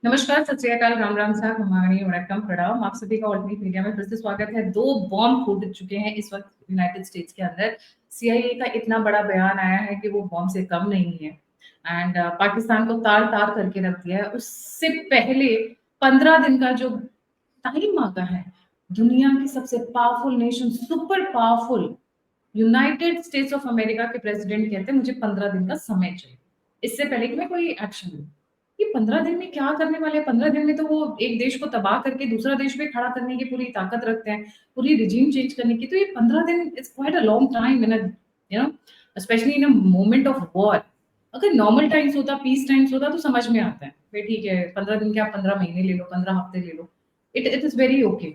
नमस्कार, सत श्री अकाल, राम राम साहब, हमारी वणक्कम प्रणाम। आप सभी का ऑल्टरनेट मीडिया में फिर से स्वागत है। 2 बॉम्ब फूट चुके हैं इस वक्त यूनाइटेड स्टेट्स के अंदर। सीआईए का इतना बड़ा बयान आया है कि वो बॉम्ब से कम नहीं है एंड पाकिस्तान को तार-तार करके रख दिया है। उससे पहले 15 दिन का जो टाइम मांगा है, दुनिया की सबसे powerful nation, super powerful United states of America के प्रेसिडेंट कहते हैं मुझे 15 दिन का समय चाहिए इससे पहले कि मैं कोई एक्शन लूं। ये 15 दिन में क्या करने वाले हैं? 15 दिन में तो वो एक देश को तबाह करके दूसरा देश भी खड़ा करने की पूरी ताकत रखते हैं, पूरी रिजीम चेंज करने की। तो ये 15 दिन is quite a long time in a you know specially in a moment of war. अगर नॉर्मल टाइम्स होता, पीस टाइम्स होता तो समझ में आता है भाई ठीक है, 15 दिन के आप 15 महीने ले लो, 15 हफ्ते ले लो, it is very okay.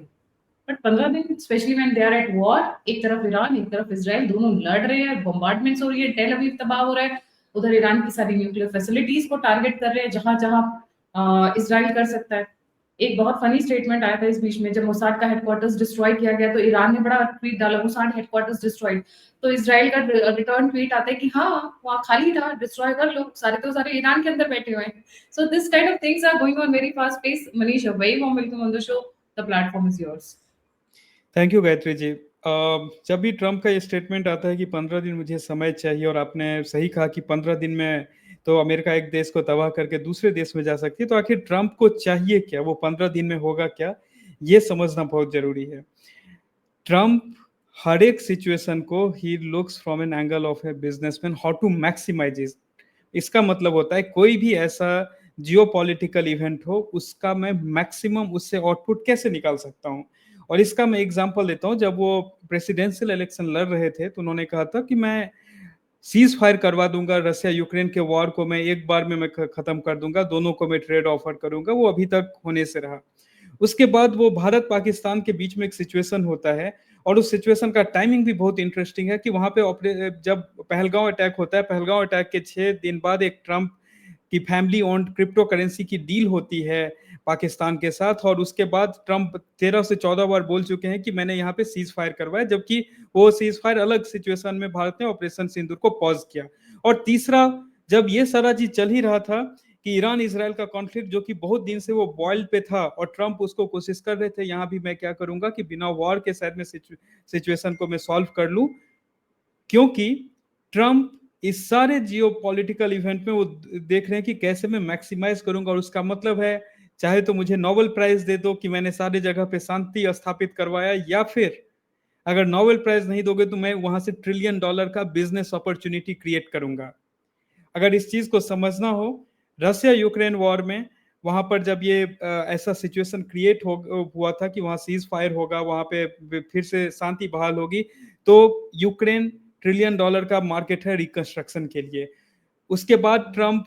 But 15 दिन specially when they are at war, एक तरफ ईरान एक तरफ इसराइल, दोनों लड़ रहे हैं, बॉम्बार्डमेंट्स हो रही है, टेल अवीव तबाह हो रहा है, उधर ईरान की सारी न्यूक्लियर फैसिलिटीज को टारगेट कर रहे हैं जहां जहां इसराइल कर सकता है। एक बहुत फनी स्टेटमेंट आया था इस बीच में, जब मोसाद का हेडक्वार्टर्स डिस्ट्रॉय किया गया तो ईरान ने बड़ा ट्वीट डाला, मोसाद हेडक्वार्टर्स डिस्ट्रॉयड। तो इसराइल का रिटर्न ट्वीट आता है कि हाँ, वहाँ खाली था, डिस्ट्रॉय कर लो, सारे तो सारे ईरान के अंदर बैठे हुए हैं। So this kind of things are going on very fast pace. Manish, a very warm welcome on the show. The platform is yours. Thank you Gayatri ji. जब भी ट्रम्प का ये स्टेटमेंट आता है कि 15 दिन मुझे समय चाहिए, और आपने सही कहा कि 15 दिन में तो अमेरिका एक देश को तबाह करके दूसरे देश में जा सकती है, तो आखिर ट्रम्प को चाहिए क्या, वो 15 दिन में होगा क्या, ये समझना बहुत जरूरी है। ट्रम्प हर एक सिचुएशन को ही looks from an angle of a businessman how to maximize it. इसका मतलब होता है कोई भी ऐसा जियोपॉलिटिकल इवेंट हो, उसका मैं मैक्सिमम उससे आउटपुट कैसे निकाल सकता हूँ। और इसका मैं एग्जांपल देता हूँ। जब वो प्रेसिडेंशियल इलेक्शन लड़ रहे थे तो उन्होंने कहा था कि मैं सीज फायर करवा दूंगा, रसिया यूक्रेन के वॉर को मैं एक बार में मैं खत्म कर दूंगा, दोनों को मैं ट्रेड ऑफर करूंगा। वो अभी तक होने से रहा। उसके बाद वो भारत पाकिस्तान के बीच में एक सिचुएशन होता है, और उस सिचुएशन का टाइमिंग भी बहुत इंटरेस्टिंग है कि वहां पे जब पहलगांव अटैक होता है, पहलगांव अटैक के 6 दिन बाद एक ट्रम्प की फैमिली ओन्ड क्रिप्टो करेंसी की डील होती है पाकिस्तान के साथ। और उसके बाद ट्रम्प 13 से 14 बार बोल चुके हैं कि मैंने यहाँ पे सीज फायर करवाया, जबकि वो सीज फायर अलग सिचुएशन में भारत ने ऑपरेशन सिंदूर को पॉज किया। और तीसरा, जब ये सारा चीज चल ही रहा था कि ईरान इसराइल का कॉन्फ्लिक्ट जो कि बहुत दिन से वो बॉइल्ड पे था, और ट्रम्प उसको कोशिश कर रहे थे यहाँ भी मैं क्या करूंगा कि बिना वॉर के साइड में सिचुएशन को मैं सॉल्व कर लूं, क्योंकि ट्रम्प इस सारे जियो पॉलिटिकल इवेंट में वो देख रहे हैं कि कैसे मैं मैक्सिमाइज करूंगा। और उसका मतलब है चाहे तो मुझे नोबेल प्राइज दे दो कि मैंने सारी जगह पे शांति स्थापित करवाया, या फिर अगर नोबेल प्राइज नहीं दोगे तो मैं वहां से $1 ट्रिलियन का बिजनेस अपॉर्चुनिटी क्रिएट करूंगा। अगर इस चीज को समझना हो, रसिया यूक्रेन वॉर में वहां पर जब ये ऐसा सिचुएशन क्रिएट हुआ था कि वहां सीज फायर होगा, वहां पे फिर से शांति बहाल होगी, तो यूक्रेन $1 ट्रिलियन का मार्केट है रिकंस्ट्रक्शन के लिए। उसके बाद ट्रम्प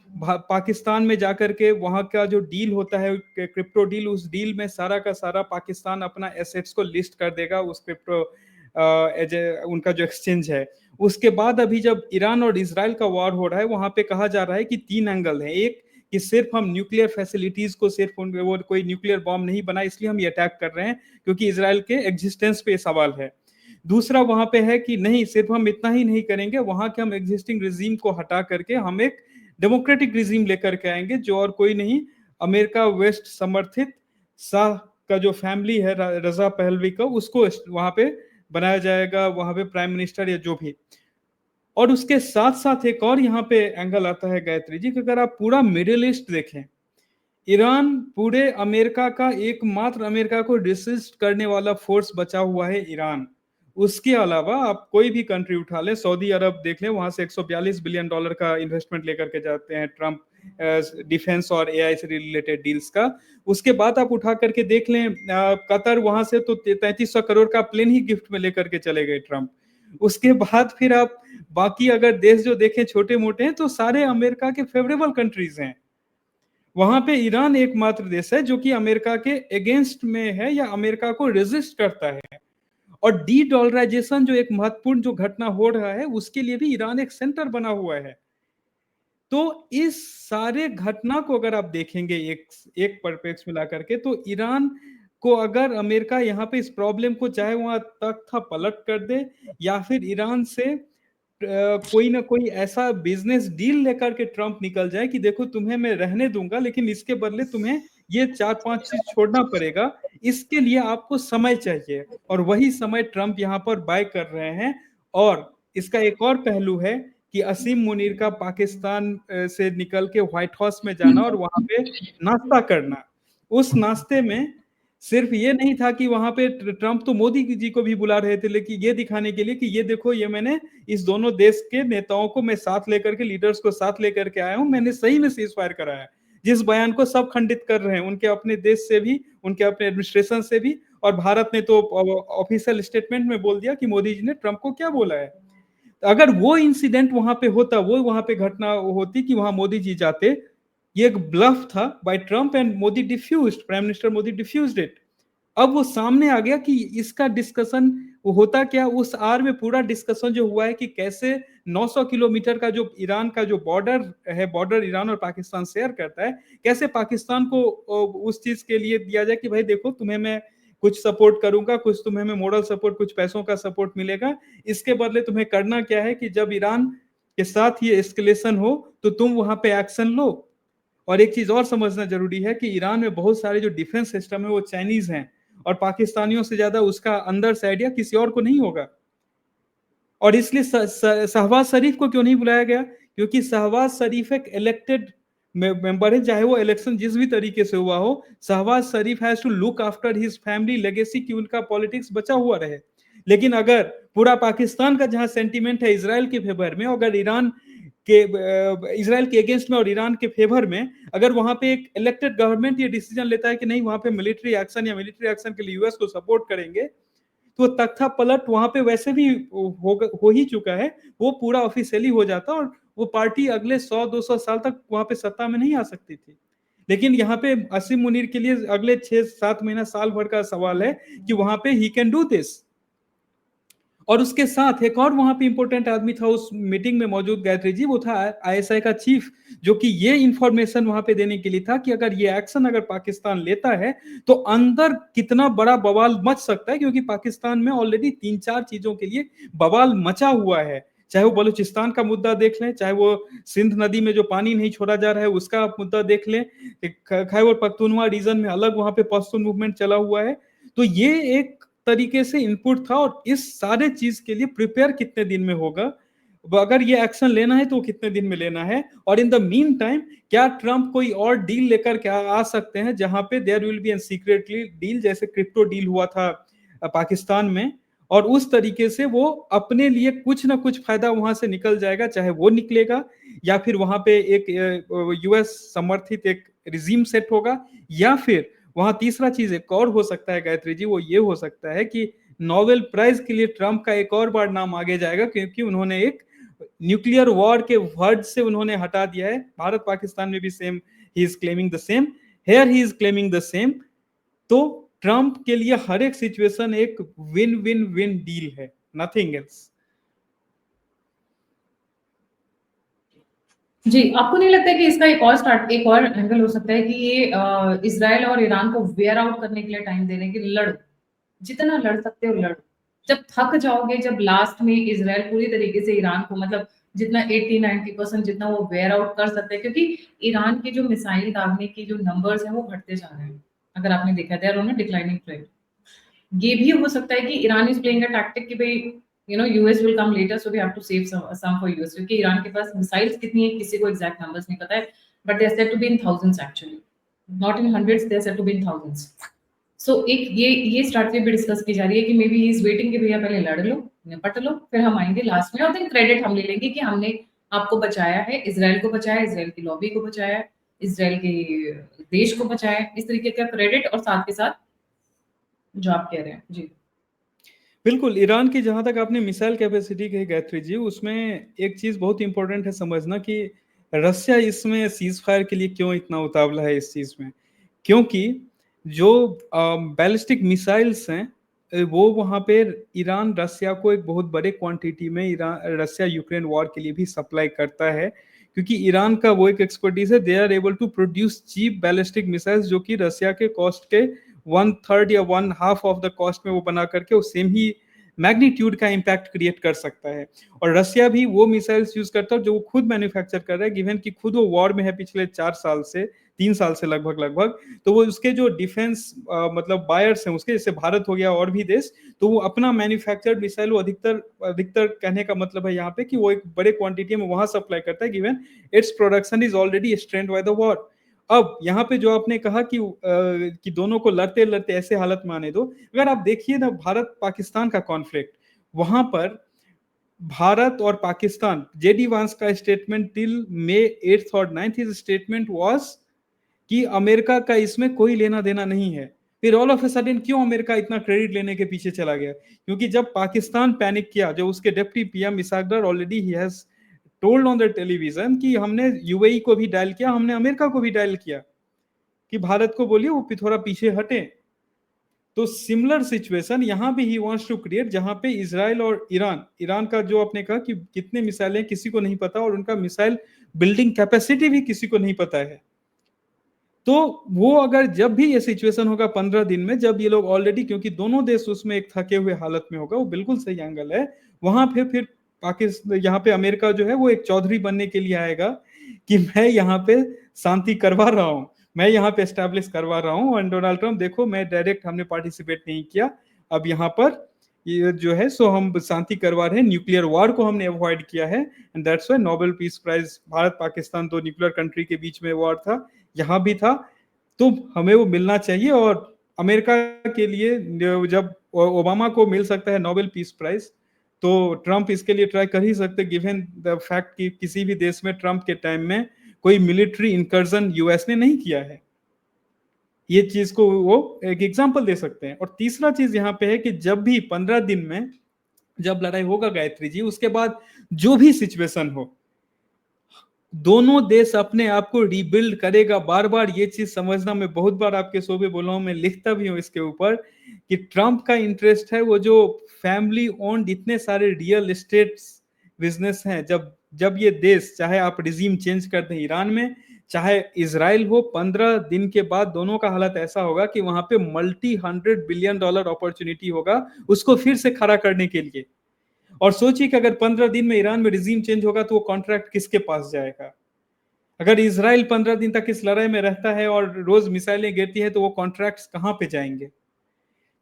पाकिस्तान में जाकर के वहां का जो डील होता है क्रिप्टो डील, उस डील में सारा का सारा पाकिस्तान अपना एसेट्स को लिस्ट कर देगा उस क्रिप्टो उनका जो एक्सचेंज है। उसके बाद अभी जब ईरान और इसराइल का वॉर हो रहा है, वहां पे कहा जा रहा है कि 3 एंगल है। एक कि सिर्फ हम न्यूक्लियर फैसिलिटीज को, सिर्फ वो कोई न्यूक्लियर बॉम्ब नहीं बना इसलिए हम ये अटैक कर रहे हैं क्योंकि इसराइल के एग्जिस्टेंस पे सवाल है। दूसरा वहां पे है कि नहीं, सिर्फ हम इतना ही नहीं करेंगे, वहां के हम एग्जिस्टिंग रिजीम को हटा करके हम एक डेमोक्रेटिक रिजीम लेकर के आएंगे, जो और कोई नहीं, अमेरिका वेस्ट समर्थित शाह का जो फैमिली है रजा पहलवी का, उसको वहां पे बनाया जाएगा, वहां पे प्राइम मिनिस्टर या जो भी। और उसके साथ साथ एक और यहाँ पे एंगल आता है गायत्री जी कि अगर आप पूरा मिडिल ईस्ट देखें, ईरान पूरे अमेरिका का एकमात्र, अमेरिका को डिसिस्ट करने वाला फोर्स बचा हुआ है ईरान। उसके अलावा आप कोई भी कंट्री उठा लें, सऊदी अरब देख लें, वहां से $142 बिलियन का इन्वेस्टमेंट लेकर के जाते हैं ट्रम्प डिफेंस और एआई से रिलेटेड डील्स का। उसके बाद आप उठा करके देख लें कतर, वहां से तो 3300 करोड़ का प्लेन ही गिफ्ट में लेकर के चले गए ट्रम्प। उसके बाद फिर आप बाकी अगर देश जो देखें छोटे मोटे हैं, तो सारे अमेरिका के फेवरेबल कंट्रीज हैं। वहां पे ईरान एकमात्र देश है जो कि अमेरिका के अगेंस्ट में है या अमेरिका को रेजिस्ट करता है। और डी डॉलराइजेशन जो एक महत्वपूर्ण जो घटना हो रहा है, उसके लिए भी ईरान एक सेंटर बना हुआ है। तो इस सारे घटना को अगर आप देखेंगे एक एक परिप्रेक्ष्य में ला करके, तो ईरान को अगर अमेरिका यहाँ पे इस प्रॉब्लम को चाहे वहां तख्ता पलट कर दे, या फिर ईरान से कोई ना कोई ऐसा बिजनेस डील लेकर के ट्रम्प निकल जाए कि देखो तुम्हें मैं रहने दूंगा, लेकिन इसके बदले तुम्हें ये 4-5 चीज छोड़ना पड़ेगा, इसके लिए आपको समय चाहिए। और वही समय ट्रम्प यहाँ पर बाय कर रहे हैं। और इसका एक और पहलू है कि असीम मुनीर का पाकिस्तान से निकल के व्हाइट हाउस में जाना और वहां पे नाश्ता करना। उस नाश्ते में सिर्फ ये नहीं था कि वहां पे ट्रम्प तो मोदी जी को भी बुला रहे थे, लेकिन ये दिखाने के लिए कि ये देखो, ये मैंने इस दोनों देश के नेताओं को मैं साथ लेकर के, लीडर्स को साथ लेकर के आया हूं, मैंने सही में सीज फायर कराया। जिस बयान को सब खंडित कर रहे हैं, उनके अपने देश से भी, उनके अपने एडमिनिस्ट्रेशन से भी, और भारत ने तो ऑफिशियल स्टेटमेंट में बोल दिया कि मोदी जी ने ट्रम्प को क्या बोला है। तो अगर वो इंसिडेंट वहां पे होता, वो वहां पे घटना होती कि वहां मोदी जी जाते, ये एक ब्लफ था by Trump and Modi defused, prime minister Modi defused it. अब वो सामने आ गया कि इसका डिस्कशन वो होता क्या, उस आर में पूरा डिस्कशन जो हुआ है कि कैसे 900 किलोमीटर का जो ईरान का जो बॉर्डर है, बॉर्डर ईरान और पाकिस्तान शेयर करता है, कैसे पाकिस्तान को उस चीज के लिए दिया जाए कि भाई देखो, तुम्हें मैं कुछ सपोर्ट करूंगा, कुछ तुम्हें मैं मोरल सपोर्ट, कुछ पैसों का सपोर्ट मिलेगा, इसके बदले तुम्हें करना क्या है कि जब ईरान के साथ ये एस्केलेशन हो तो तुम वहां पे एक्शन लो। और एक चीज और समझना जरूरी है कि ईरान में बहुत सारे जो डिफेंस सिस्टम है वो चाइनीज हैं, और पाकिस्तानियों से ज्यादा उसका अंदर से आइडिया किसी और को नहीं होगा। और इसलिए शहबाज शरीफ को क्यों नहीं बुलाया गया, क्योंकि शहबाज शरीफ एक इलेक्टेड मेंबर है, चाहे वो इलेक्शन जिस भी तरीके से हुआ हो, Shahbaz Sharif has to look after his family legacy कि उनका पॉलिटिक्स बचा हुआ रहे। लेकिन अगर पूरा पाकिस्तान का जहां सेंटीमेंट है इसराइल के फेवर में, अगर इसराइल के अगेंस्ट में और ईरान के फेवर में, अगर वहां पे एक इलेक्टेड गवर्नमेंट ये डिसीजन लेता है कि नहीं, वहां पे मिलिट्री एक्शन या मिलिट्री एक्शन के लिए यूएस को सपोर्ट करेंगे, तो तख्ता पलट वहां पे वैसे भी हो ही चुका है, वो पूरा ऑफिशियली हो जाता, और वो पार्टी अगले 100-200 साल तक वहां पे सत्ता में नहीं आ सकती थी। लेकिन यहाँ पे असीम मुनीर के लिए अगले 6-7 महीना, साल भर का सवाल है कि वहां पे ही कैन डू दिस। और उसके साथ एक और वहां पे इंपॉर्टेंट आदमी था उस मीटिंग में मौजूद, गायत्री जी, वो था आईएसआई का चीफ, जो कि ये इंफॉर्मेशन वहां पे देने के लिए था कि अगर ये एक्शन अगर पाकिस्तान लेता है तो अंदर कितना बड़ा बवाल मच सकता है, क्योंकि पाकिस्तान में ऑलरेडी 3-4 चीजों के लिए बवाल मचा हुआ है। चाहे वो बलूचिस्तान का मुद्दा देख लें, चाहे वो सिंध नदी में जो पानी नहीं छोड़ा जा रहा है उसका मुद्दा देख लें, खैबर पख्तूनवा रीजन में अलग वहां पे पश्तून मूवमेंट चला हुआ है। तो ये एक तरीके से इनपुट था, और इस सारे चीज के लिए प्रिपेयर कितने दिन में होगा, अगर ये एक्शन लेना है तो कितने दिन में लेना है, और इन द मीन टाइम क्या ट्रम्प कोई और डील लेकर के आ सकते हैं जहां पे there will be an secretly deal, जैसे क्रिप्टो डील हुआ था पाकिस्तान में, और उस तरीके से वो अपने लिए कुछ ना कुछ फायदा वहां से निकल जाएगा, चाहे वो निकलेगा या फिर वहां पे एक यूएस समर्थित एक रिजीम सेट होगा, या फिर वहां तीसरा चीज एक और हो सकता है गायत्री जी, वो ये हो सकता है कि नोबेल प्राइज के लिए ट्रम्प का एक और बार नाम आगे जाएगा, क्योंकि उन्होंने एक न्यूक्लियर वॉर के वर्ड से उन्होंने हटा दिया है। भारत पाकिस्तान में भी same, he is claiming the same, here he is claiming the same. तो ट्रम्प के लिए हर एक सिचुएशन एक विन विन विन डील है, नथिंग एल्स। जी, आपको नहीं लगता है कि इसका एक और एंगल हो सकता है कि ये इसराइल और ईरान को वेयर आउट करने के लिए टाइम दे रहे हैं कि लड़ो, जितना लड़ सकते हो लड़ो, जब थक जाओगे, जब लास्ट में इसराइल पूरी तरीके से ईरान को, मतलब जितना 80-90% जितना वो वेयर आउट कर सकते हैं, क्योंकि ईरान की जो मिसाइल दागने की जो नंबर्स हैं वो घटते जा रहे हैं, अगर आपने देखा, they are on a declining trend. ये भी हो सकता है कि Iran is playing a tactic कि भाई US will come later, so we have to save some for US, क्योंकि ईरान के पास मिसाइल्स कितनी है किसी को एग्जैक्ट नंबर्स नहीं पता है, but they are said to be in thousands actually, not in hundreds, they are said to be in thousands. So एक ये स्ट्रैटेजी भी डिस्कस की जा रही है कि may be he is waiting कि भैया पहले लड़ लो, निपट लो, फिर हम आएंगे लास्ट में और देन क्रेडिट हम ले लेंगे कि हमने आपको बचाया है, इसराइल को बचाया, इसराइल की लॉबी को बचाया, इसराइल के देश को बचाया, इस तरीके का क्रेडिट, और साथ के साथ जो आप कह रहे हैं। जी बिल्कुल, ईरान की जहां तक आपने मिसाइल कैपेसिटी कही गायत्री जी, उसमें एक चीज बहुत इंपॉर्टेंट है समझना कि रसिया इसमें सीज फायर के लिए क्यों इतना उतावला है इस चीज में, क्योंकि जो बैलिस्टिक मिसाइल्स हैं वो वहां पे ईरान रसिया को एक बहुत बड़े क्वांटिटी में ईरान रसिया यूक्रेन वॉर के लिए भी सप्लाई करता है, क्योंकि ईरान का वो एक एक्सपर्टीज है, they are able to produce cheap ballistic missiles जो कि रसिया के कॉस्ट के 1/3 या 1/2 ऑफ द कॉस्ट में वो बना करके वो सेम ही मैग्नीट्यूड का इम्पैक्ट क्रिएट कर सकता है। और रसिया भी वो मिसाइल्स यूज करता है जो वो खुद मैन्युफैक्चर कर रहा है, गिवन कि खुद वो वॉर में है पिछले 4 साल से, 3 साल से लगभग लगभग। तो वो उसके जो डिफेंस मतलब बायर्स हैं उसके, जैसे भारत हो गया और भी देश, तो वो अपना मैन्युफैक्चर्ड मिसाइल वो अधिकतर अधिकतर कहने का मतलब है यहाँ पे कि वो एक बड़े क्वांटिटी में वहां सप्लाई करता है, given its production is already strained by the war. अब यहाँ पे जो आपने कहा कि दोनों को लड़ते लड़ते ऐसे हालत में आने दो, अगर आप देखिए ना भारत पाकिस्तान का कॉन्फ्लिक्ट, वहां पर भारत और पाकिस्तान, जेडी वांस का स्टेटमेंट टिल May 8 और 9 स्टेटमेंट वाज कि अमेरिका का इसमें कोई लेना देना नहीं है। फिर ऑल ऑफ ए सडन क्यों अमेरिका इतना क्रेडिट लेने के पीछे चला गया? क्योंकि जब पाकिस्तान पैनिक किया, जो उसके deputy PM Ishaq Dar already ही has told on the television कि हमने यूएई को भी डायल किया, हमने अमेरिका को भी डायल किया कि भारत को बोलिए वो थोड़ा पीछे हटे। तो सिमिलर सिचुएशन यहां भी ही वांट्स टू क्रिएट, जहां पे इजराइल और ईरान का जो आपने कहा कि कितने मिसाइलें किसी को नहीं पता, और उनका मिसाइल बिल्डिंग कैपेसिटी भी किसी को नहीं पता है। तो वो अगर जब भी ये सिचुएशन होगा 15 दिन में, जब ये लोग ऑलरेडी, क्योंकि दोनों देश उसमें एक थके हुए हालत में होगा, वो बिल्कुल सही एंगल है, वहां पे फिर पाकिस्तान, यहाँ पे अमेरिका जो है वो एक चौधरी बनने के लिए आएगा कि मैं यहाँ पे शांति करवा रहा हूँ, मैं यहाँ पे एस्टेब्लिश करवा रहा हूँ, और डोनाल्ड ट्रम्प देखो मैं डायरेक्ट, हमने पार्टिसिपेट नहीं किया, अब यहाँ पर ये जो है सो हम शांति करवा रहे हैं, न्यूक्लियर वॉर को हमने अवॉइड किया है, and that's why Nobel peace prize, Bharat Pakistan दो न्यूक्लियर कंट्री के बीच में वॉर था, यहाँ भी था, तो हमें वो मिलना चाहिए। और अमेरिका के लिए जब ओबामा को मिल सकता है नोबेल पीस प्राइज, तो ट्रम्प इसके लिए ट्राई कर ही सकते, गिवन द फैक्ट कि किसी भी देश में ट्रम्प के टाइम में कोई मिलिट्री इंकर्जन यूएस ने नहीं किया है। ये चीज को वो एक एग्जांपल दे सकते हैं। और तीसरा चीज यहाँ पे है कि जब भी 15 दिन में जब लड़ाई होगा गायत्री जी, उसके बाद जो भी सिचुएशन हो, दोनों देश अपने आप को रीबिल्ड करेगा। बार बार ये चीज समझना, मैं बहुत बार आपके शो पे बोला हूं, मैं लिखता भी हूं इसके ऊपर, कि ट्रम्प का इंटरेस्ट है वो जो फैमिली ओन्ड इतने सारे रियल एस्टेट बिजनेस हैं, जब जब ये देश, चाहे आप रिजीम चेंज कर दें ईरान में, चाहे इसराइल हो, 15 दिन के बाद दोनों का हालत ऐसा होगा कि वहां पे $100 बिलियन अपॉर्चुनिटी होगा उसको फिर से खड़ा करने के लिए। और सोचिए कि अगर 15 दिन में ईरान में रिजीम चेंज होगा तो वो कॉन्ट्रैक्ट किसके पास जाएगा? अगर इसराइल 15 दिन तक इस लड़ाई में रहता है और रोज मिसाइलें गिरती है, तो वो कॉन्ट्रैक्ट्स कहां पे जाएंगे?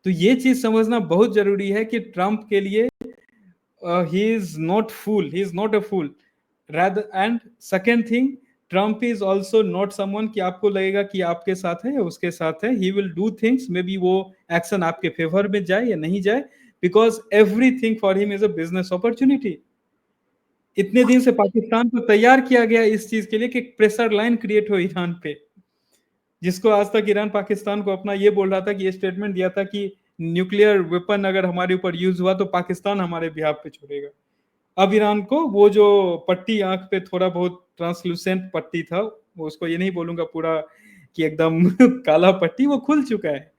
तो ये चीज समझना बहुत जरूरी है कि ट्रम्प के लिए he is not fool, he is not a fool rather. And second thing, Trump is also not someone कि आपको लगेगा कि आपके साथ है या उसके साथ है। He will do things, may be वो एक्शन आपके फेवर में जाए या नहीं जाए, because everything for him is a business opportunity. इतने दिन से पाकिस्तान को तैयार किया गया इस चीज के लिए कि प्रेशर लाइन क्रिएट हो ईरान पे, जिसको आज तक ईरान पाकिस्तान को अपना ये बोल रहा था कि ये स्टेटमेंट दिया था कि न्यूक्लियर वेपन अगर हमारे ऊपर यूज हुआ तो पाकिस्तान हमारे बिहाफ पे छोड़ेगा। अब ईरान को वो जो पट्टी आंख पे थोड़ा बहुत ट्रांसलूसेंट पट्टी था, वो उसको ये नहीं बोलूंगा पूरा कि एकदम काला पट्टी, वो खुल चुका है।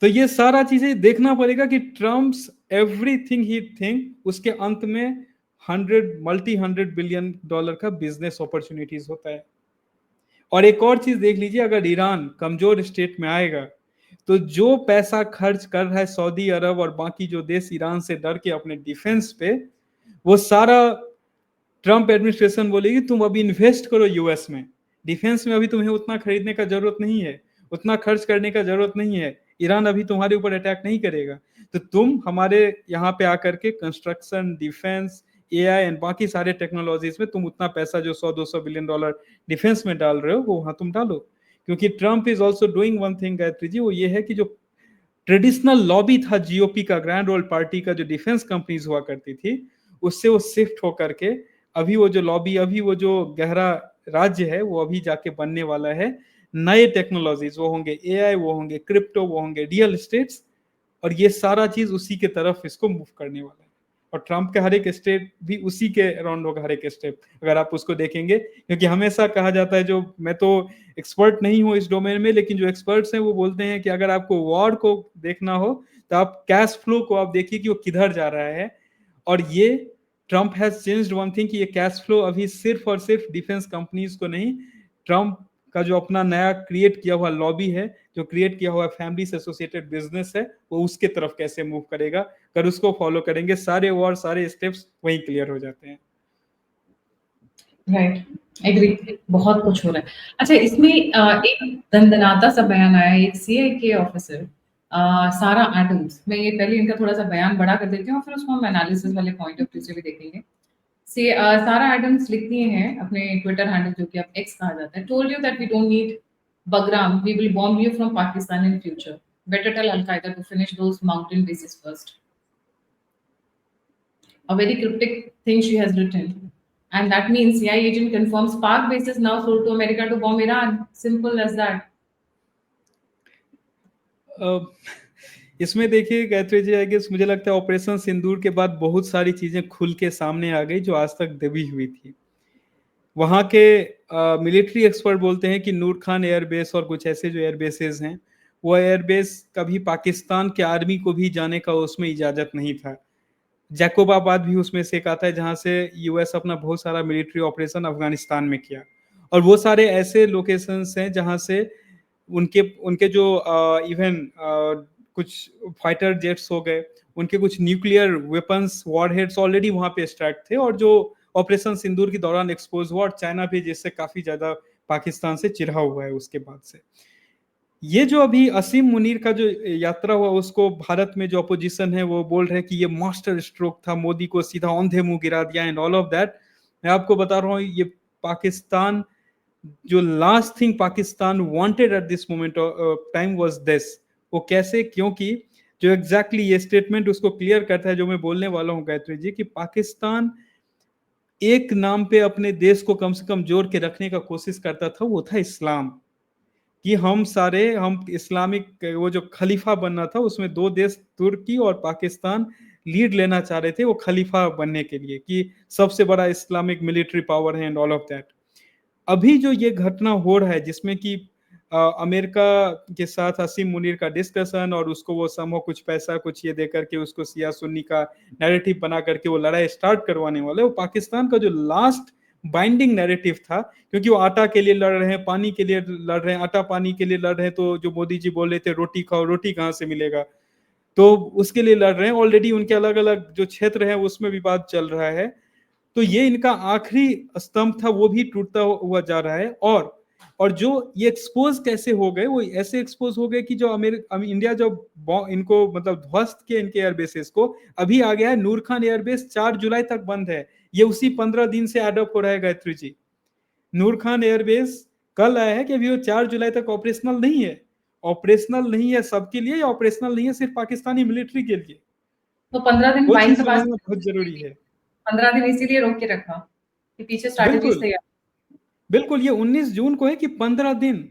तो ये सारा चीजें देखना पड़ेगा कि ट्रम्प्स एवरीथिंग ही थिंक उसके अंत में 100 बिलियन डॉलर का बिजनेस अपॉर्चुनिटीज होता है। और एक और चीज देख लीजिए, अगर ईरान कमजोर स्टेट में आएगा तो जो पैसा खर्च कर रहा है सऊदी अरब और बाकी जो देश ईरान से डर के अपने डिफेंस पे, वो सारा ट्रम्प एडमिनिस्ट्रेशन बोलेगी तुम अभी इन्वेस्ट करो यूएस में, डिफेंस में अभी तुम्हें उतना खरीदने का जरूरत नहीं है, उतना खर्च करने का जरूरत नहीं है, ईरान अभी तुम्हारे ऊपर अटैक नहीं करेगा, तो तुम हमारे यहाँ पे आकर के कंस्ट्रक्शन, डिफेंस, एआई एंड बाकी सारे टेक्नोलॉजीज में तुम उतना पैसा जो 100-200 बिलियन डॉलर डिफेंस में डाल रहे हो वो वहां तुम डालो। क्योंकि Trump is also doing one thing Gayatri ji, वो ये है कि जो ट्रेडिशनल लॉबी था जीओपी का, ग्रैंड ओल्ड पार्टी का, जो डिफेंस कंपनीज हुआ करती थी, उससे वो शिफ्ट होकर के अभी वो जो लॉबी, अभी वो जो गहरा राज्य है वो अभी जाके बनने वाला है। नए टेक्नोलॉजीज वो होंगे, एआई वो होंगे, क्रिप्टो वो होंगे, रियल एस्टेट्स, और ये सारा चीज उसी के तरफ इसको मूव करने वाला है। और ट्रम्प के हर एक स्टेप भी उसी के अराउंड होगा, हर एक स्टेप अगर आप उसको देखेंगे। क्योंकि हमेशा कहा जाता है, जो मैं तो एक्सपर्ट नहीं हूं इस डोमेन में, लेकिन जो एक्सपर्ट्स हैं वो बोलते हैं कि अगर आपको वॉर को देखना हो तो आप कैश फ्लो को आप देखिए कि वो किधर जा रहा है। और ये Trump has changed one thing कि ये कैश फ्लो अभी सिर्फ और सिर्फ डिफेंस कंपनीज को नहीं, ट्रम्प का जो अपना नया क्रिएट किया हुआ लॉबी है, जो क्रिएट किया हुआ फैमिली से एसोसिएटेड बिजनेस है, वो उसके तरफ कैसे मूव करेगा। अगर उसको फॉलो करेंगे, सारे वॉर, सारे स्टेप्स वहीं क्लियर हो जाते हैं। राइट, एग्री, बहुत कुछ हो रहा है। अच्छा, इसमें एक दंदनाता सा बयान आया है, एक सीआईए ऑफिसर सारा एडम्स, मैं ये पहले इनका थोड़ा सा बयान बड़ा कर देती हूँ, फिर उसको हम एनालिसिस वाले पॉइंट ऑफ व्यू से भी देखेंगे। सारा एडम्स लिखती हैं अपने ट्विटर हैंडल, जो कि अब एक्स कहा जाता है, told you that we don't need Bagram, we will bomb you from Pakistan in future, better tell al Qaeda to finish those mountain bases first. A very cryptic thing she has written. And that means CIA agent confirms Pak bases now sold to America to bomb Iran. Simple as that. इसमें देखिए Gayatri ji, I guess मुझे लगता है operation सिंदूर के बाद बहुत सारी चीजें खुल के सामने आ गई जो आज तक दबी हुई थी। वहाँ के मिलिट्री एक्सपर्ट बोलते हैं कि नूर खान एयरबेस और कुछ ऐसे जो एयरबेसेस हैं, वो एयरबेस कभी पाकिस्तान के आर्मी को भी जाने का उसमें इजाजत नहीं था। जैकोबाबाद भी उसमें से एक आता है जहाँ से यूएस अपना बहुत सारा मिलिट्री ऑपरेशन अफगानिस्तान में किया। और वो सारे ऐसे लोकेशंस हैं जहाँ से उनके उनके जो इवन कुछ फाइटर जेट्स हो गए, उनके कुछ न्यूक्लियर वेपन्स वॉरहेड्स ऑलरेडी वहाँ पे स्टार्ट थे, और जो ऑपरेशन सिंदूर के दौरान एक्सपोज हुआ, और चाइना भी जिससे काफी ज्यादा पाकिस्तान से चिढ़ा हुआ है उसके बाद से। ये जो अभी असीम मुनीर का जो यात्रा हुआ, उसको भारत में जो अपोजिशन है वो बोल रहे हैं कि ये मास्टर स्ट्रोक था, मोदी को सीधा औंधे मुंह गिरा दिया एंड ऑल ऑफ दैट। मैं आपको बता रहा हूँ, ये पाकिस्तान, जो last thing Pakistan wanted at this moment time was this. वो कैसे, क्योंकि जो एग्जैक्टली ये स्टेटमेंट उसको क्लियर करता है जो मैं बोलने वाला हूँ गायत्री जी, कि पाकिस्तान एक नाम पे अपने देश को कम से कम जोड़ के रखने का कोशिश करता था, वो था इस्लाम। कि हम इस्लामिक वो जो खलीफा बनना था, उसमें दो देश तुर्की और पाकिस्तान लीड लेना चाह रहे थे वो खलीफा बनने के लिए, कि सबसे बड़ा इस्लामिक मिलिट्री पावर है एंड ऑल ऑफ दैट। अभी जो ये घटना हो रहा है जिसमें कि अमेरिका के साथ असीम मुनीर का डिस्कशन, और उसको वो समूह कुछ पैसा कुछ ये दे करके उसको सिया सुन्नी का नैरेटिव बना करके वो लड़ाई स्टार्ट करवाने वाले, वो पाकिस्तान का जो लास्ट बाइंडिंग नैरेटिव था, क्योंकि वो आटा के लिए लड़ रहे हैं, पानी के लिए लड़ रहे हैं, आटा पानी के लिए लड़ रहे हैं, तो जो मोदी जी बोल रहे थे रोटी खाओ, रोटी कहाँ से मिलेगा, तो उसके लिए लड़ रहे हैं। ऑलरेडी उनके अलग अलग जो क्षेत्र है उसमें विवाद चल रहा है, तो ये इनका आखिरी स्तंभ था, वो भी टूटता हुआ जा रहा है। और जो ये एक्सपोज कैसे हो गए, वो ऐसे एक्सपोज हो गए कि जो इंडिया जब इनको मतलब ध्वस्त किया इनके एयरबेसेस को, अभी आ गया है नूर खान एयरबेस 4 जुलाई तक बंद है। ये उसी 15 दिन से एडअप हो रहा है गायत्री जी। नूर खान एयरबेस कल आया है कि अभी वो 4 जुलाई तक ऑपरेशनल नहीं है। ऑपरेशनल नहीं है सबके लिए, या ऑपरेशनल नहीं है सिर्फ पाकिस्तानी मिलिट्री के लिए। तो 15 दिन वो बाइंग चीज के पास, समझना बहुत जरूरी है। 15 दिन इसीलिए रोक के रखा कि पीछे स्ट्रैटेजीज बिल्कुल तैयार। बिल्कुल, ये 19 जून को है कि 15 दिन,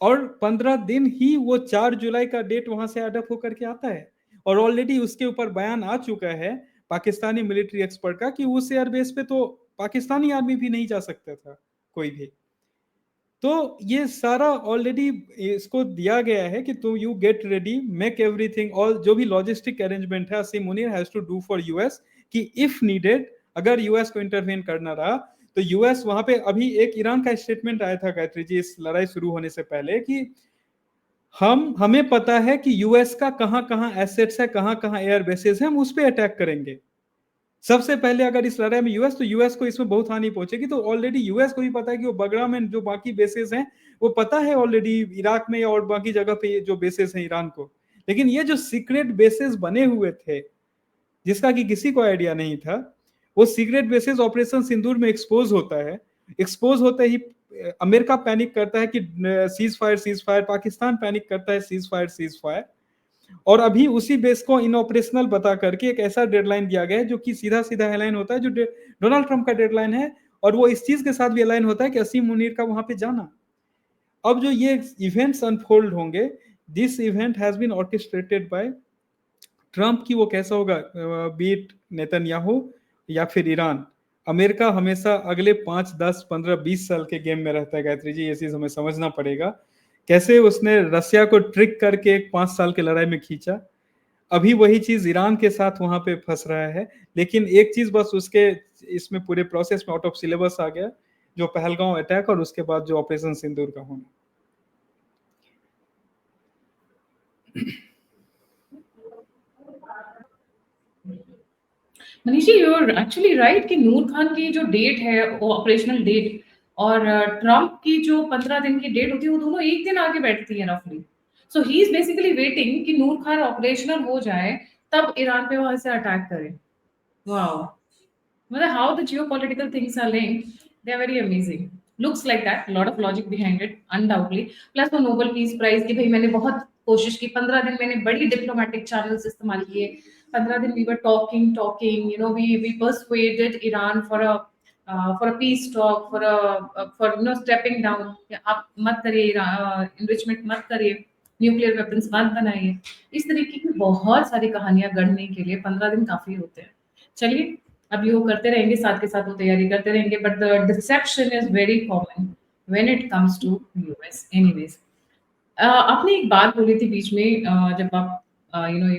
और 15 दिन ही वो 4 जुलाई का डेट वहां से अडप होकर के आता है। और ऑलरेडी उसके ऊपर बयान आ चुका है पाकिस्तानी मिलिट्री एक्सपर्ट का कि उस एयरबेस पे तो पाकिस्तानी आर्मी भी नहीं जा सकता था कोई भी। तो ये सारा ऑलरेडी इसको दिया गया है कि तुम you get ready, make everything, और जो भी लॉजिस्टिक अरेंजमेंट है Asim Munir has to do for US, कि इफ नीडेड, अगर यूएस को इंटरवेन करना रहा तो यूएस वहां पे। अभी एक ईरान का स्टेटमेंट आया था गायत्री जी इस लड़ाई शुरू होने से पहले, कि हमें पता है कि यूएस का कहां कहां एसेट्स है, कहां कहां एयर बेसेस है, हम उस पर अटैक करेंगे सबसे पहले। अगर इस लड़ाई में यूएस, तो यूएस को इसमें बहुत हानि पहुंचेगी। तो ऑलरेडी यूएस को भी पता है कि वो बगराम एंड जो बाकी बेसेस हैं, वो पता है ऑलरेडी इराक में और बाकी जगह पे जो बेसेस हैं ईरान को। लेकिन ये जो सीक्रेट बेसेस बने हुए थे जिसका कि किसी को आइडिया नहीं था, वो सीक्रेट बेसिस ऑपरेशन सिंदूर में एक्सपोज होता है। एक्सपोज होते ही अमेरिका पैनिक करता है कि सीज फायर, पाकिस्तान पैनिक करता है सीज फायर। और अभी उसी बेस को इन ऑपरेशनल बता करके एक ऐसा डेडलाइन दिया गया है जो कि सीधा सीधा अलाइन होता है जो डोनाल्ड ट्रंप का डेडलाइन है, और वो इस चीज के साथ भी अलाइन होता है कि असीम मुनीर का वहां पे जाना। अब जो ये इवेंट्स अनफोल्ड होंगे, this event has been orchestrated by Trump, की वो कैसा होगा, बीट नेतन्याहू या फिर ईरान। अमेरिका हमेशा अगले 5, 10, 15, 20 साल के गेम में रहता है गायत्री जी, ये चीज हमें समझना पड़ेगा। कैसे उसने रसिया को ट्रिक करके एक 5 साल की लड़ाई में खींचा, अभी वही चीज ईरान के साथ वहां पे फंस रहा है। लेकिन एक चीज बस उसके इसमें पूरे प्रोसेस में आउट ऑफ सिलेबस आ गया, जो पहलगांव अटैक और उसके बाद जो ऑपरेशन सिंदूर का होना। मनीषी, यू आर एक्चुअली राइट कि नूर खान की जो डेट है वो ऑपरेशनल डेट और ट्रम्प की जो 15 दिन की डेट होती है वो दोनों एक दिन आगे बैठती है रफली। सो ही इज बेसिकली वेटिंग कि नूर खान ऑपरेशनल हो जाए तब ईरान पे वहां से अटैक करे। वाओ, मतलब how the geopolitical things are linked, they are very amazing. Looks like that, lot of logic behind it, undoubtedly. Plus वो नोबेल पीस प्राइज की भाई मैंने बहुत कोशिश की, 15 दिन मैंने बड़ी डिप्लोमेटिक चैनल्स इस्तेमाल किए, 15 दिन we were talking, you know, we persuaded Iran for a peace talk, for you know stepping down, कि आप मत करिए, enrichment मत करिए, न्यूक्लियर वेपन्स मत बनाइए। इस तरीके की बहुत सारी कहानियां गढ़ने के लिए 15 दिन काफी होते हैं। चलिए, अब ये वो करते रहेंगे, साथ के साथ वो तैयारी करते रहेंगे, but the deception is very common when it comes to US anyways. आपने एक बात बोली थी बीच में, जब आप यू नो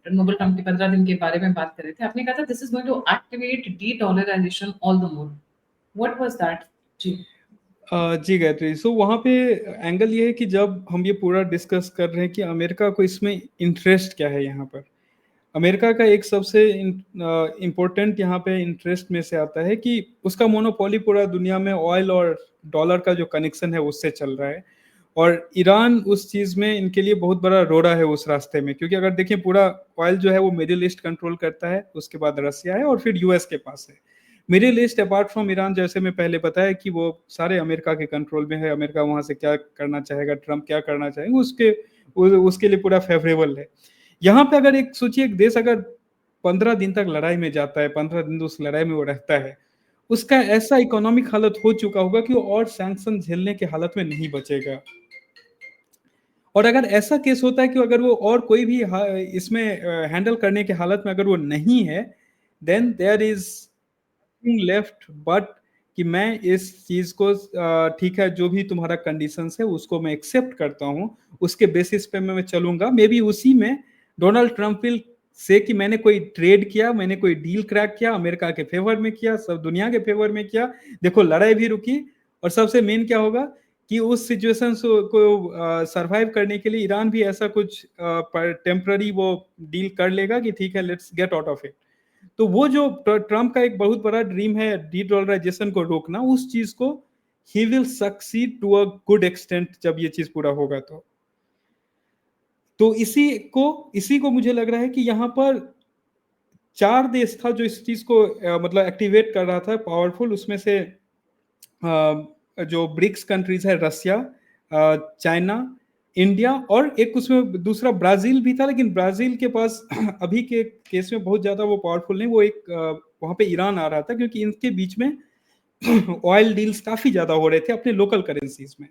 नोबल ट्रम्प के 15 दिन के बारे में बात कर रहे थे, आपने कहा था this is going to activate dedollarisation all the more. What was that? जी। जी गायत्री, सो वहाँ पे एंगल ये है कि जब हम ये पूरा डिस्कस कर रहे हैं कि अमेरिका को इसमें इंटरेस्ट क्या है, यहाँ पर अमेरिका का एक सबसे इम्पोर्टेंट यहाँ पे इंटरेस्ट में से आता है कि उसका मोनोपोली पूरा दुनिया में ऑयल और डॉलर का जो कनेक्शन है उससे चल रहा है, और ईरान उस चीज़ में इनके लिए बहुत बड़ा रोड़ा है उस रास्ते में, क्योंकि अगर देखें पूरा ऑयल जो है वो मिडिल ईस्ट कंट्रोल करता है, उसके बाद रसिया है और फिर यूएस के पास है। Middle east apart from Iran, जैसे मैं पहले बताया कि वो सारे अमेरिका के कंट्रोल में है, अमेरिका वहाँ से क्या करना चाहेगा, ट्रम्प क्या करना चाहेंगे, उसके लिए पूरा फेवरेबल है। यहाँ पे अगर एक सोचिए, एक देश अगर 15 दिन तक लड़ाई में जाता है, 15 दिन उस लड़ाई में वो रहता है, उसका ऐसा इकोनॉमिक हालत हो चुका होगा कि वो और सैंक्शन झेलने की हालत में नहीं बचेगा। और अगर ऐसा केस होता है कि अगर वो और कोई भी इसमें हैंडल करने की हालत में अगर वो नहीं है, then there is left but कि मैं इस चीज को ठीक है, जो भी तुम्हारा कंडीशंस है उसको मैं एक्सेप्ट करता हूँ, उसके बेसिस पे मैं चलूंगा। मे बी उसी में डोनाल्ड ट्रंप विल से कि मैंने कोई ट्रेड किया, मैंने कोई डील क्रैक किया, अमेरिका के फेवर में किया, सब दुनिया के फेवर में किया, देखो लड़ाई भी रुकी। और सबसे मेन क्या होगा कि उस सिचुएशन को सरवाइव करने के लिए ईरान भी ऐसा कुछ टेम्पररी वो डील कर लेगा कि ठीक है, let's get out of it. तो वो जो ट्रम्प का एक बहुत बड़ा ड्रीम है डी डॉलराइजेशन को रोकना, उस चीज को he will succeed to a good extent जब ये चीज पूरा होगा। तो इसी को मुझे लग रहा है कि यहाँ पर 4 देश था जो इस चीज को मतलब एक्टिवेट कर रहा था पावरफुल, उसमें से जो ब्रिक्स कंट्रीज है, रसिया, चाइना, इंडिया और एक उसमें दूसरा ब्राजील भी था, लेकिन ब्राजील के पास अभी के केस में बहुत ज्यादा वो पावरफुल नहीं, वो एक वहां पे ईरान आ रहा था, क्योंकि इनके बीच में ऑयल डील्स काफी ज्यादा हो रहे थे अपने लोकल करेंसीज में।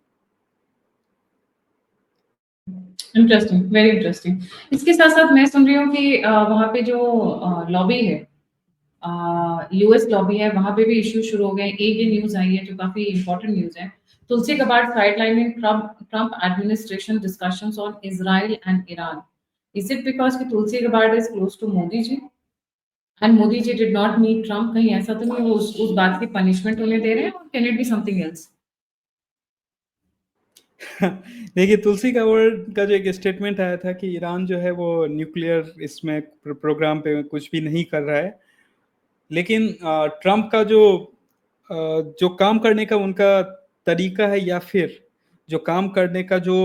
Interesting, very interesting. इसके साथ साथ मैं सुन रही हूँ कि वहाँ पे जो लॉबी है, यूएस लॉबी है, वहां पे भी इश्यू शुरू हो गए। एक ये न्यूज आई है जो काफी इंपॉर्टेंट न्यूज है, Tulsi Gabbard sidelining Trump administration discussions on Israel and Iran. Is it because कि Tulsi Gabbard is close to Modi ji and Modi ji did not meet Trump? कहीं ऐसा तो नहीं वो उस बात की पनिशमेंट उन्हें दे रहे हैं, और can it be something else? देखिए, तुलसी गावर्ड का जो एक स्टेटमेंट आया था कि ईरान जो है वो न्यूक्लियर इसमें प्रोग्राम पे कुछ भी नहीं कर रहा है, लेकिन ट्रम्प का जो काम करने का उनका तरीका है, या फिर जो काम करने का जो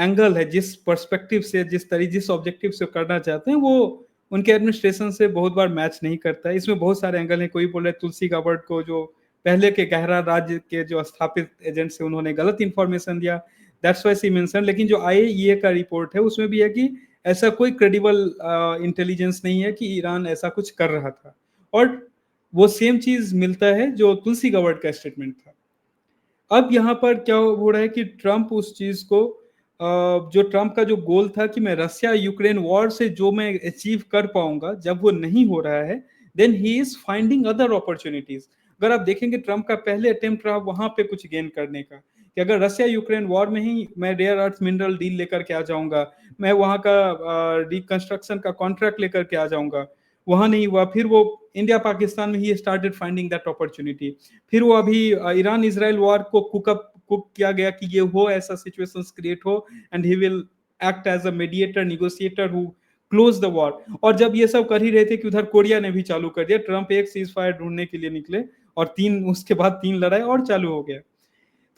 एंगल है, जिस पर्सपेक्टिव से जिस ऑब्जेक्टिव से करना चाहते हैं, वो उनके एडमिनिस्ट्रेशन से बहुत बार मैच नहीं करता है। इसमें बहुत सारे एंगल हैं। कोई बोल रहा है तुलसी गाबर्ट को जो पहले के गहरा राज्य के जो स्थापित एजेंट से उन्होंने गलत इंफॉर्मेशन दिया, दैट्स वाई सी मेंशन। लेकिन जो आईएईए का रिपोर्ट है उसमें भी है कि ऐसा कोई क्रेडिबल इंटेलिजेंस नहीं है कि ईरान ऐसा कुछ कर रहा था, और वो सेम चीज मिलता है जो तुलसी गाबर्ट का स्टेटमेंट था। अब यहाँ पर क्या हो रहा है कि ट्रम्प उस चीज को जो ट्रम्प का जो गोल था कि मैं रसिया यूक्रेन वॉर से जो मैं अचीव कर पाऊंगा, जब वो नहीं हो रहा है, then he is finding other opportunities. अगर आप देखेंगे ट्रम्प का पहले अटेम्प्ट रहा वहां पे कुछ गेन करने का, कि अगर रसिया यूक्रेन वॉर में ही मैं रेयर अर्थ मिनरल डील लेकर के आ जाऊंगा, मैं वहां का रिकंस्ट्रक्शन का कॉन्ट्रैक्ट लेकर के आ जाऊंगा, वहां नहीं हुआ, फिर वो इंडिया पाकिस्तान में ही स्टार्टेड फाइंडिंग दैट अपॉर्चुनिटी, फिर वो अभी ईरान इजराइल वॉर को कुक किया गया कि ये हो, ऐसा सिचुएशंस क्रिएट हो and he will act as a mediator negotiator who close the war. और जब ये सब कर ही रहे थे कि उधर कोरिया ने भी चालू कर दिया, ट्रम्प एक सीज फायर ढूंढने के लिए निकले और उसके बाद 3 लड़ाई और चालू हो गया।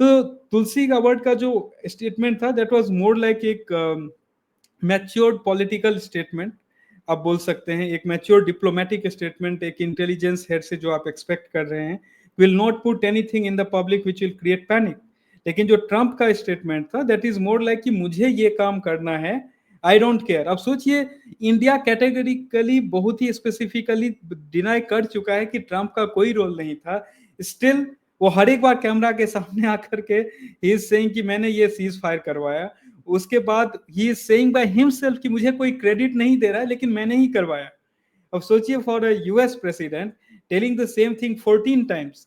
तो तुलसी गाबर्ट का जो स्टेटमेंट था दैट वाज मोर लाइक एक मैच्योर्ड पॉलिटिकल स्टेटमेंट, आप बोल सकते हैं एक मैच्योर डिप्लोमेटिक स्टेटमेंट, एक इंटेलिजेंस हेड से जो आप एक्सपेक्ट कर रहे हैं, will not put anything in the public which will create panic. लेकिन जो ट्रम्प का स्टेटमेंट था दैट इज मोर लाइक कि मुझे ये काम करना है, आई डोंट केयर। अब सोचिए, इंडिया कैटेगरिकली बहुत ही स्पेसिफिकली डिनाई कर चुका है कि ट्रम्प का कोई रोल नहीं था, स्टिल वो हर एक बार कैमरा के सामने आकर के ही इज सेइंग कि मैंने ये सीज फायर करवाया। उसके बाद he is saying by himself कि मुझे कोई क्रेडिट नहीं दे रहा है लेकिन मैंने ही करवाया। अब सोचिए, for a US president telling the same thing 14 times,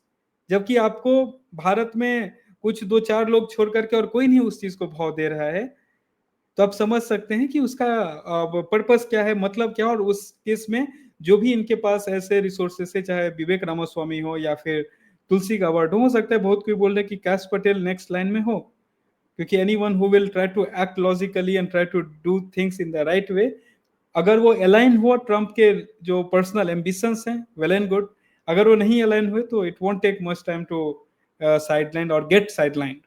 जबकि आपको भारत में कुछ 2-4 लोग छोड़ करके और कोई नहीं उस चीज को भाव दे रहा है, तो आप समझ सकते हैं कि उसका पर्पस क्या है, मतलब क्या। और उस केस में जो भी इनके पास ऐसे रिसोर्सेस है, चाहे विवेक रामास्वामी हो या फिर तुलसी गाबर्ट हो सकता है बहुत कोई बोल रहे कि कैश पटेल नेक्स्ट लाइन में हो, क्योंकि anyone who will try to act logically and try to do things in the right way, अगर वो अलाइन हुआ ट्रम्प के जो पर्सनल एम्बिशंस हैं, वेल एंड गुड। अगर वो नहीं अलाइन हुए तो it won't take much time to sideline और गेट साइडलाइन।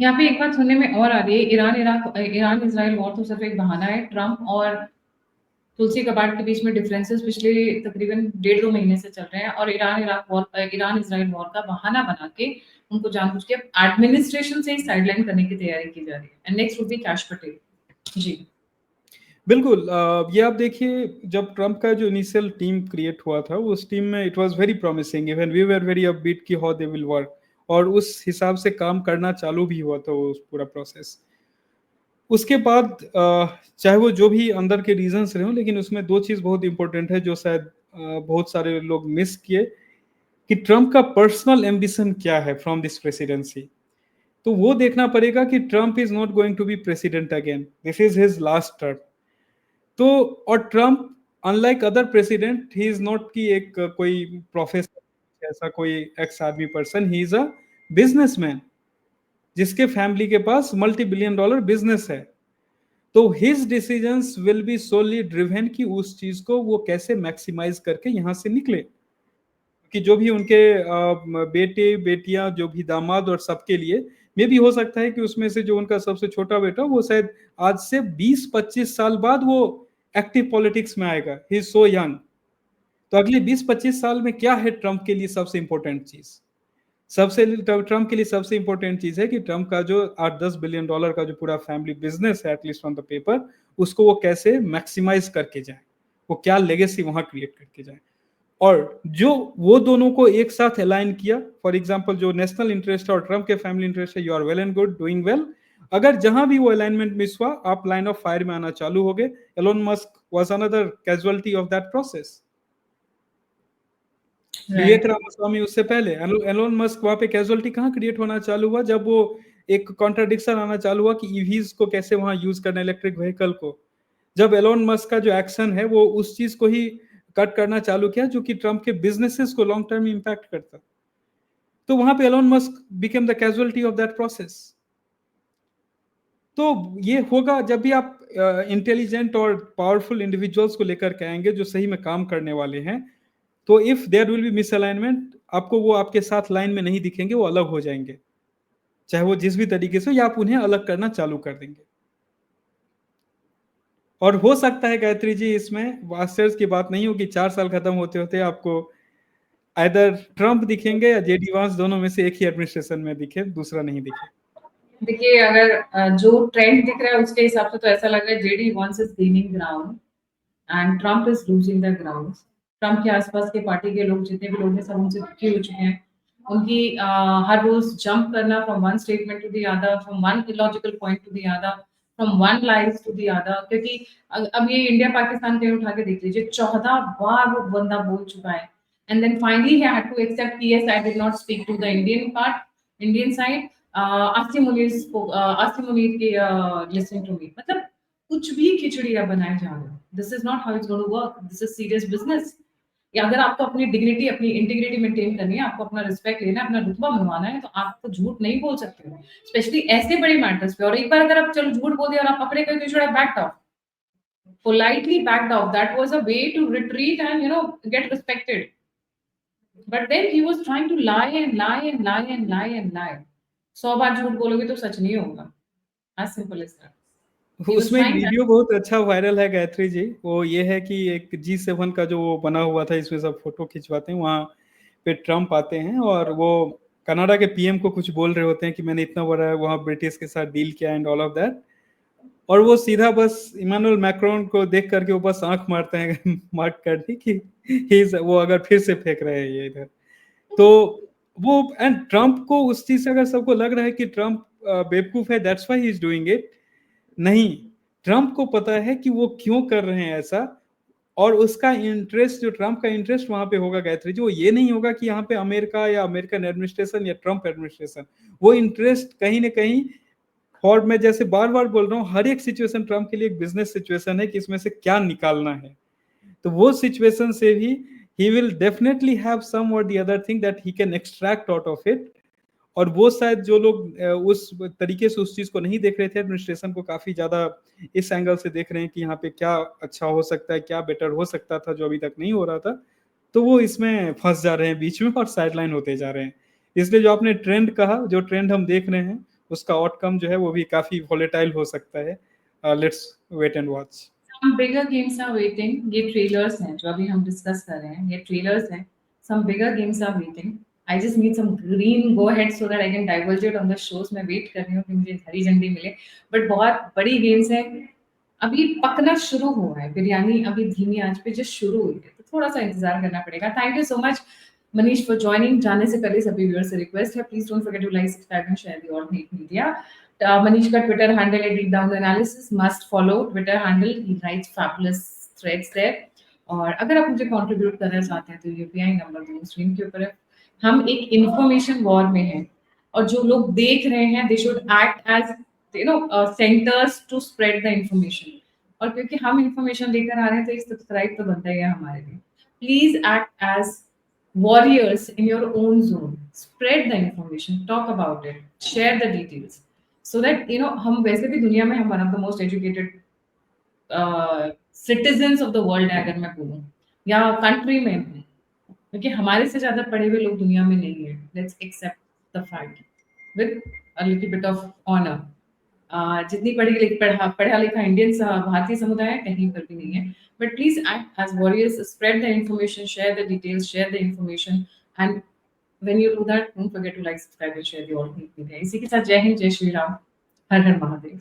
यहाँ पे एक बात सुनने में और आ रही है, ईरान इजराइल वॉर तो सिर्फ एक बहाना है। ट्रम्प और तुलसी गाबर्ट के बीच में डिफरेंसेस पिछले तकरीबन 1.5-2 महीने से चल रहे हैं, और ईरान इजराइल वॉर का बहाना बना के उनको जानबूझ के एडमिनिस्ट्रेशन से ही साइडलाइन करने की तैयारी की जा रही है। And next would be Kash Patel. जी बिल्कुल, ये आप देखिए, जब ट्रम्प का जो इनिशियल टीम क्रिएट हुआ था उस टीम में it was very promising, even we were very upbeat कि हाउ दे विल वर्क, और उस हिसाब से काम करना चालू भी हुआ था उस पूरा प्रोसेस। उसके बाद चाहे वो जो भी अंदर के रीजंस रहे हो, लेकिन उसमें 2 चीज बहुत इंपॉर्टेंट है जो शायद बहुत सारे लोग मिस किए, कि ट्रम्प का पर्सनल एम्बिशन क्या है फ्रॉम दिस प्रेसिडेंसी। तो वो देखना पड़ेगा कि Trump is not going to be president again, this is his last term. तो और Trump unlike other president, he is not कि एक कोई प्रोफेसर, ऐसा कोई ex army person, he is a businessman जिसके फैमिली के पास $multi-billion बिजनेस है। तो his decisions will be solely driven कि उस चीज को वो कैसे मैक्सिमाइज करके यहां से निकले, कि जो भी उनके बेटे बेटियां, जो भी दामाद और सबके लिए मे भी हो सकता है कि उसमें से जो उनका सबसे छोटा बेटा वो शायद आज से 20-25 साल बाद वो एक्टिव पॉलिटिक्स में आएगा, ही इज सो यंग। तो अगले 20-25 साल में क्या है ट्रम्प के लिए सबसे इंपॉर्टेंट चीज? ट्रम्प के लिए सबसे इंपॉर्टेंट चीज है कि ट्रम्प का जो $8-10 बिलियन का जो पूरा फैमिली बिजनेस है, एटलीस्ट ऑन द पेपर, उसको वो कैसे मैक्सिमाइज करके जाए, वो क्या लेगेसी वहां क्रिएट करके जाए। और जो वो दोनों को एक साथ अलाइन किया, फॉर एग्जांपल जो नेशनल इंटरेस्ट है और ट्रम्प के फैमिली इंटरेस्ट है, you are well and good, doing well. अगर जहां भी वो अलाइनमेंट मिस हुआ, आप लाइन ऑफ फायर में आना चालू हो गए। Elon Musk was another casualty of that process. Vivek Ramaswamy उससे पहले, एलोन मस्क वहां पे कैजुअलिटी कहाँ क्रिएट होना चालू हुआ, जब वो एक कॉन्ट्राडिक्शन आना चालू हुआ कि ईवीज को कैसे वहां यूज करना, इलेक्ट्रिक व्हीकल को। जब एलोन मस्क का जो एक्शन है वो उस चीज को ही कट करना चालू किया जो कि ट्रम्प के बिजनेसेस को लॉन्ग टर्म इंपैक्ट करता, तो वहां पे Elon Musk became the casualty of that process. तो ये होगा जब भी आप इंटेलिजेंट और पावरफुल इंडिविजुअल्स को लेकर के आएंगे जो सही में काम करने वाले हैं, तो if there will be misalignment, आपको वो आपके साथ लाइन में नहीं दिखेंगे, वो अलग हो जाएंगे, चाहे वो जिस भी तरीके से, या आप उन्हें अलग करना चालू कर देंगे। और हो सकता है गायत्री जी, इसमें आश्चर्य की बात नहीं होगी, 4 साल खत्म होते होते आपको आइदर ट्रम्प दिखेंगे या जेडी वांस, दोनों में से एक ही एडमिनिस्ट्रेशन में दिखे, दूसरा नहीं दिखे। देखिए, अगर जो ट्रेंड दिख रहा है उसके हिसाब से तो ऐसा लग रहा है जेडी वांस is gaining ground and Trump is losing the ground. Trump के आसपास के पार्टी के लोग, जितने भी लोग हैं, सब उनसे दुखी हो चुके हैं। उनकी हर रोज जंप करना from one statement to the other, from one illogical point to the other, from one lies to the other. क्योंकि अब ये इंडिया पाकिस्तान के उठा के देख लीजिए, 14 बार वो बंदा बोल चुका है, and then finally he had to accept कि yes, I did not speak to the Indian side. Asim Munir की लिसनिंग टू मी, मतलब कुछ भी खिचड़ी आप बनाए जा रहे हो, this is not how it's going to work, this is serious business. या अगर आपको अपनी डिग्निटी, अपनी इंटीग्रिटी मेंटेन करनी है, आपको अपना रिस्पेक्ट लेना है, अपना रुतबा मनवाना है, तो आप तो झूठ नहीं बोल सकते हो, स्पेशली ऐसे बड़े मैटर्स पे। और एक बार अगर आप चलो झूठ बोल दिया और आप पकड़े गए, तो you should have backed of, politely backed off. That was a way to retreat and get respected. But then he was trying to lie and lie and lie and lie and lie. 100 बार झूठ बोलोगे तो सच नहीं होगा, as simple as that. He was उसमें एक trying that. Video बहुत अच्छा viral है गायत्री जी, वो ये है कि एक G7 का जो वो बना हुआ था, इसमें सब फोटो खिंचवाते हैं, वहाँ पे ट्रम्प आते हैं और वो कनाडा के पीएम को कुछ बोल रहे होते हैं कि मैंने इतना बड़ा वहाँ ब्रिटिश के साथ डील किया एंड ऑल ऑफ दैट, और वो सीधा बस इमानुएल मैक्रोन को देख करके वो बस आंख मारते हैं मार्क करने की वो अगर फिर से फेंक रहे हैं ये इधर। तो वो एंड ट्रम्प को उस चीज से अगर सबको लग रहा है कि ट्रम्प बेवकूफ है, that's why he is doing it, नहीं, ट्रम्प को पता है कि वो क्यों कर रहे हैं ऐसा, और उसका इंटरेस्ट, जो ट्रम्प का इंटरेस्ट वहां पे होगा गायत्री जी, वो ये नहीं होगा कि यहाँ पे अमेरिका या अमेरिकन एडमिनिस्ट्रेशन या ट्रम्प एडमिनिस्ट्रेशन, वो इंटरेस्ट कहीं ना कहीं, और मैं जैसे बार बार बोल रहा हूँ, हर एक सिचुएशन ट्रम्प के लिए एक बिजनेस सिचुएशन है कि इसमें से क्या निकालना है। तो वो सिचुएशन से भी he will definitely have some or the other thing that he can extract out of it। और वो शायद जो लोग उस तरीके से उस चीज को नहीं देख रहे थे, एडमिनिस्ट्रेशन को काफी ज्यादा इस एंगल से देख रहे हैं कि यहाँ पे क्या अच्छा हो सकता है, क्या बेटर हो सकता था जो अभी तक नहीं हो रहा था, तो वो इसमें फंस जा रहे हैं बीच में और साइडलाइन होते जा रहे हैं। इसलिए जो आपने ट्रेंड कहा, जो ट्रेंड हम देख रहे हैं, उसका आउटकम जो है वो भी काफी वोलेटाइल हो सकता है। Let's wait and watch. Some bigger games are waiting. ये trailers हैं जो अभी हम discuss कर रहे हैं, ये trailers हैं. Some bigger games are waiting. I just need some green go ahead so that I can divulge it on the shows. मैं wait कर रही हूँ कि मुझे हरी झंडी मिले. But बहुत बड़ी games हैं. अभी पकना शुरू हुआ है, बिरयानी अभी धीमी आंच पे just शुरू हुई है, तो थोड़ा सा इंतजार करना पड़ेगा. Thank you so much, Manish, for joining. जाने से पहले सभी viewers से request है, please don't forget to like, subscribe and share the alternate media. Manish का Twitter handle है Deep Down Analysis, must follow Twitter handle, he writes fabulous threads there. और अगर आप मुझे contribute करना चाहते हैं तो UPI नंबर दोनों स्क्रीन के ऊपर है. हम एक information war में हैं, और जो लोग देख रहे हैं they should act as centers to spread the information. और क्योंकि हम information लेकर आ रहे हैं तो एक subscribe तो बनता ही है हमारे लिए. Please act as warriors in your own zone. Spread the information, talk about it, share the details. So that हम वैसे भी दुनिया में हम one of the most educated citizens of the world है, अगर मैं बोलूँ, या कंट्री में हूँ, क्योंकि हमारे से ज्यादा पढ़े हुए लोग दुनिया में नहीं है. Let's accept the fact with a little bit of honor. जितनी पढ़ा लिखा इंडियन भारतीय समुदाय है कहीं पर भी नहीं है. But please act as warriors, spread the information, share the details, share the information, and when you do that, don't forget to like, subscribe and share the alternate media. इसी के साथ जय हिंद, जय श्री राम, हर हर महादेव.